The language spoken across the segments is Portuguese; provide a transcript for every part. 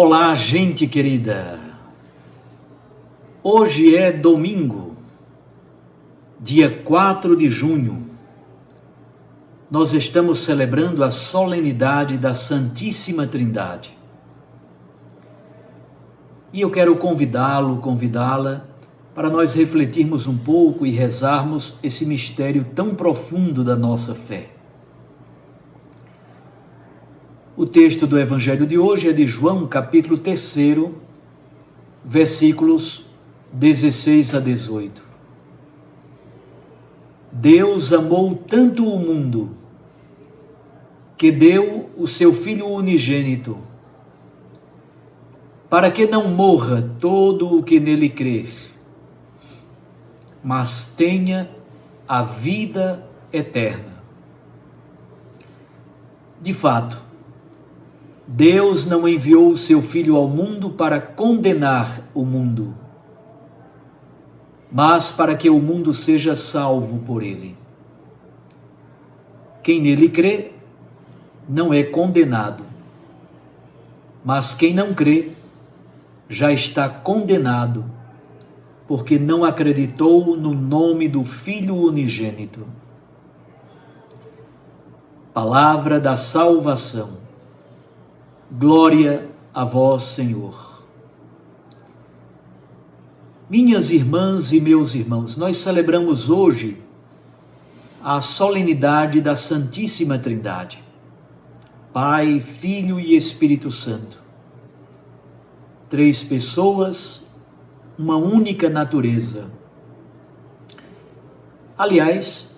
Olá, gente querida! Hoje é domingo, dia 4 de junho. Nós estamos celebrando a solenidade da Santíssima Trindade. E eu quero convidá-la, para nós refletirmos um pouco e rezarmos esse mistério tão profundo da nossa fé. O texto do Evangelho de hoje é de João, capítulo 3, versículos 16 a 18. Deus amou tanto o mundo, que deu o seu Filho unigênito, para que não morra todo o que nele crer, mas tenha a vida eterna. De fato, Deus não enviou o seu Filho ao mundo para condenar o mundo, mas para que o mundo seja salvo por ele. Quem nele crê não é condenado, mas quem não crê já está condenado, porque não acreditou no nome do Filho unigênito. Palavra da salvação. Glória a vós, Senhor. Minhas irmãs e meus irmãos, nós celebramos hoje a solenidade da Santíssima Trindade, Pai, Filho e Espírito Santo. Três pessoas, uma única natureza. Aliás,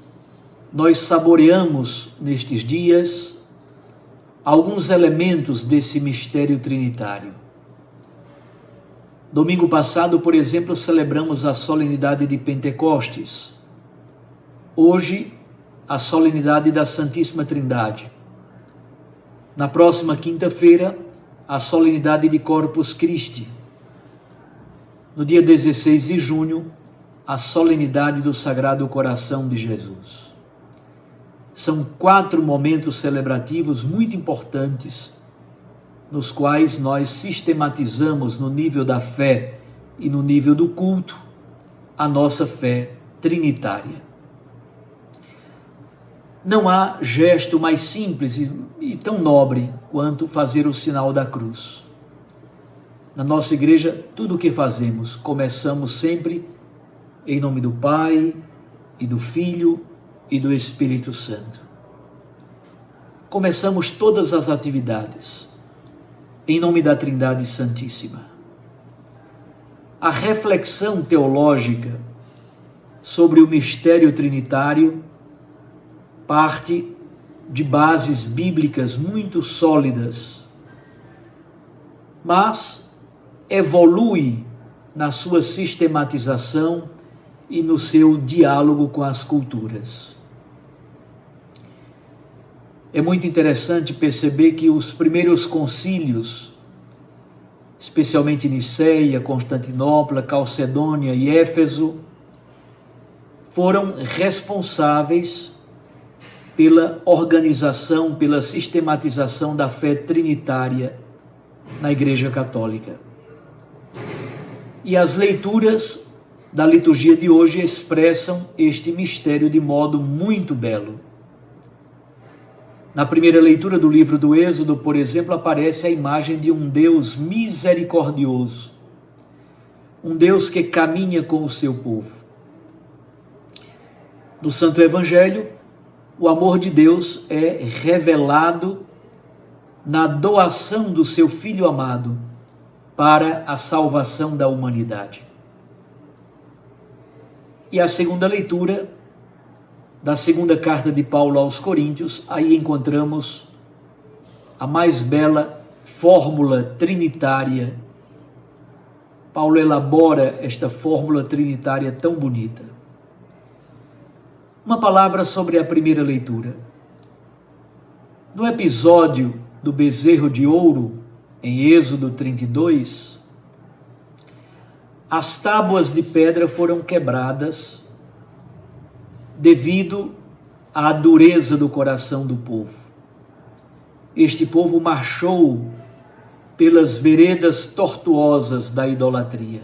nós saboreamos nestes dias alguns elementos desse mistério trinitário. Domingo passado, por exemplo, celebramos a solenidade de Pentecostes. Hoje, a solenidade da Santíssima Trindade. Na próxima quinta-feira, a solenidade de Corpus Christi. No dia 16 de junho, a solenidade do Sagrado Coração de Jesus. São 4 momentos celebrativos muito importantes, nos quais nós sistematizamos no nível da fé e no nível do culto a nossa fé trinitária. Não há gesto mais simples e tão nobre quanto fazer o sinal da cruz. Na nossa igreja, tudo o que fazemos, começamos sempre em nome do Pai e do Filho e do Espírito Santo. Começamos todas as atividades em nome da Trindade Santíssima. A reflexão teológica sobre o mistério trinitário parte de bases bíblicas muito sólidas, mas evolui na sua sistematização e no seu diálogo com as culturas. É muito interessante perceber que os primeiros concílios, especialmente Niceia, Constantinopla, Calcedônia e Éfeso, foram responsáveis pela organização, pela sistematização da fé trinitária na Igreja Católica. E as leituras da liturgia de hoje expressam este mistério de modo muito belo. Na primeira leitura do livro do Êxodo, por exemplo, aparece a imagem de um Deus misericordioso, um Deus que caminha com o seu povo. No Santo Evangelho, o amor de Deus é revelado na doação do seu Filho amado para a salvação da humanidade. E a segunda leitura da segunda carta de Paulo aos Coríntios, aí encontramos a mais bela fórmula trinitária. Paulo elabora esta fórmula trinitária tão bonita. Uma palavra sobre a primeira leitura. No episódio do bezerro de ouro, em Êxodo 32, as tábuas de pedra foram quebradas devido à dureza do coração do povo. Este povo marchou pelas veredas tortuosas da idolatria.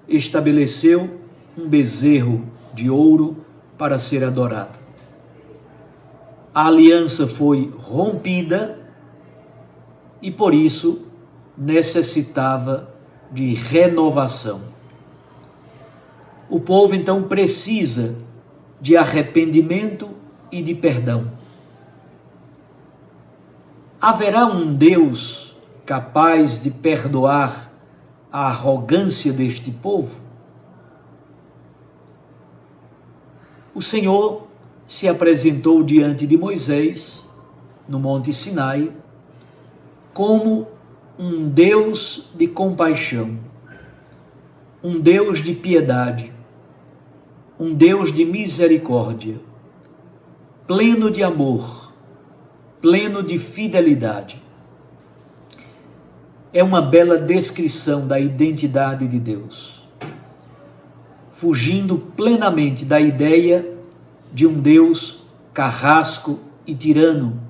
Estabeleceu um bezerro de ouro para ser adorado. A aliança foi rompida e por isso necessitava de renovação. O povo então precisa de arrependimento e de perdão. Haverá um Deus capaz de perdoar a arrogância deste povo? O Senhor se apresentou diante de Moisés, no Monte Sinai, como um Deus de compaixão, um Deus de piedade, um Deus de misericórdia, pleno de amor, pleno de fidelidade. É uma bela descrição da identidade de Deus, fugindo plenamente da ideia de um Deus carrasco e tirano,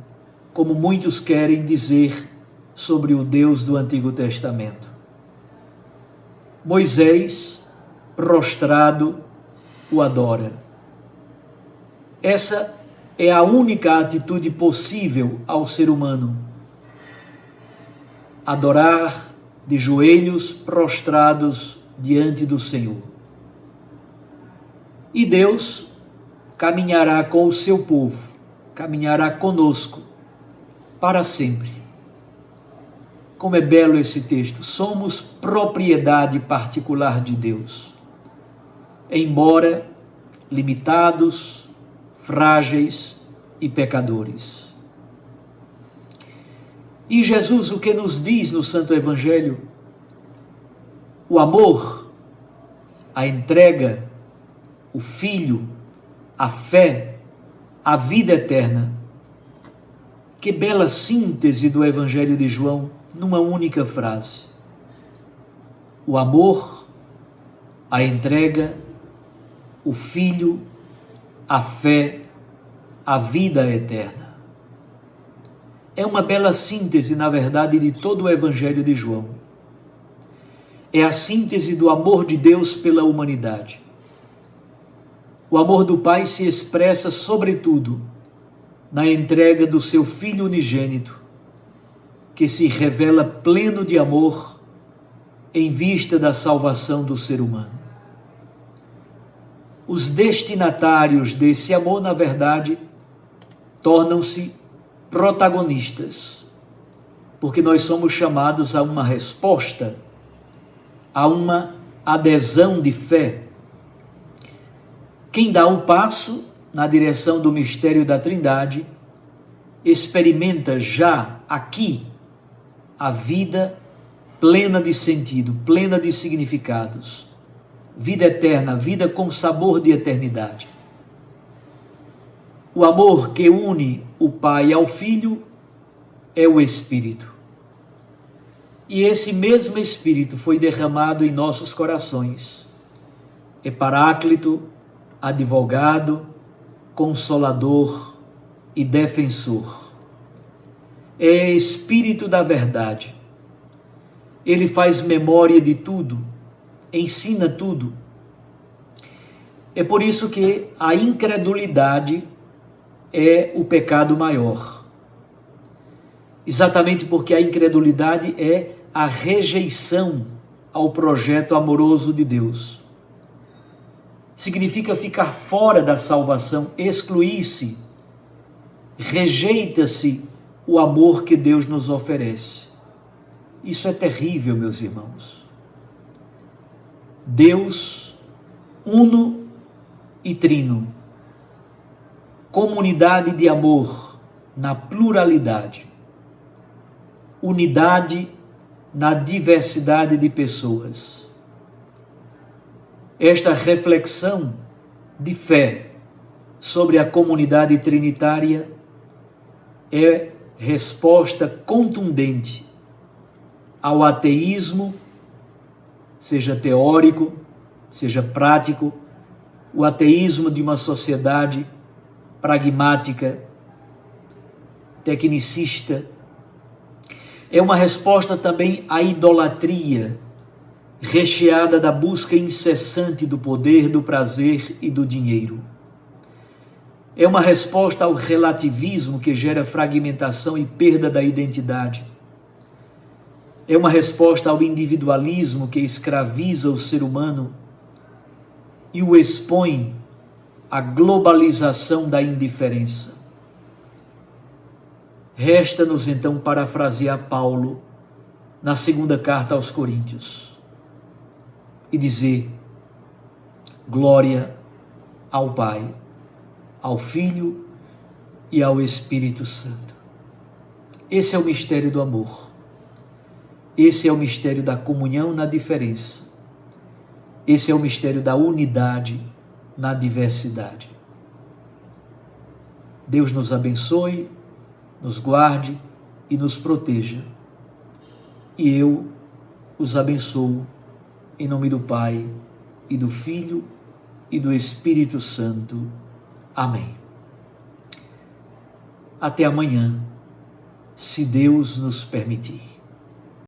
como muitos querem dizer sobre o Deus do Antigo Testamento. Moisés, prostrado, o adora. Essa é a única atitude possível ao ser humano. Adorar de joelhos prostrados diante do Senhor. E Deus caminhará com o seu povo, caminhará conosco para sempre. Como é belo esse texto. Somos propriedade particular de Deus. Embora limitados, frágeis e pecadores. E Jesus o que nos diz no Santo Evangelho? O amor, a entrega, o Filho, a fé, a vida eterna. Que bela síntese do Evangelho de João numa única frase. O amor, a entrega, o Filho, a fé, a vida eterna. É uma bela síntese, na verdade, de todo o Evangelho de João. É a síntese do amor de Deus pela humanidade. O amor do Pai se expressa, sobretudo, na entrega do seu Filho unigênito, que se revela pleno de amor em vista da salvação do ser humano. Os destinatários desse amor, na verdade, tornam-se protagonistas, porque nós somos chamados a uma resposta, a uma adesão de fé. Quem dá um passo na direção do mistério da Trindade experimenta já aqui a vida plena de sentido, plena de significados, vida eterna, vida com sabor de eternidade. O amor que une o Pai ao Filho é o Espírito. E esse mesmo Espírito foi derramado em nossos corações. É Paráclito, advogado, consolador e defensor. É Espírito da verdade. Ele faz memória de tudo, ensina tudo. É por isso que a incredulidade é o pecado maior. Exatamente porque a incredulidade é a rejeição ao projeto amoroso de Deus. Significa ficar fora da salvação, excluir-se, rejeita-se o amor que Deus nos oferece. Isso é terrível, meus irmãos. Deus, uno e trino, comunidade de amor na pluralidade, unidade na diversidade de pessoas. Esta reflexão de fé sobre a comunidade trinitária é resposta contundente ao ateísmo, seja teórico, seja prático, o ateísmo de uma sociedade pragmática, tecnicista. É uma resposta também à idolatria, recheada da busca incessante do poder, do prazer e do dinheiro. É uma resposta ao relativismo que gera fragmentação e perda da identidade. É uma resposta ao individualismo que escraviza o ser humano e o expõe à globalização da indiferença. Resta-nos então parafrasear Paulo na segunda carta aos Coríntios e dizer: glória ao Pai, ao Filho e ao Espírito Santo. Esse é o mistério do amor. Esse é o mistério da comunhão na diferença. Esse é o mistério da unidade na diversidade. Deus nos abençoe, nos guarde e nos proteja. E eu os abençoo em nome do Pai, e do Filho, e do Espírito Santo. Amém. Até amanhã, se Deus nos permitir.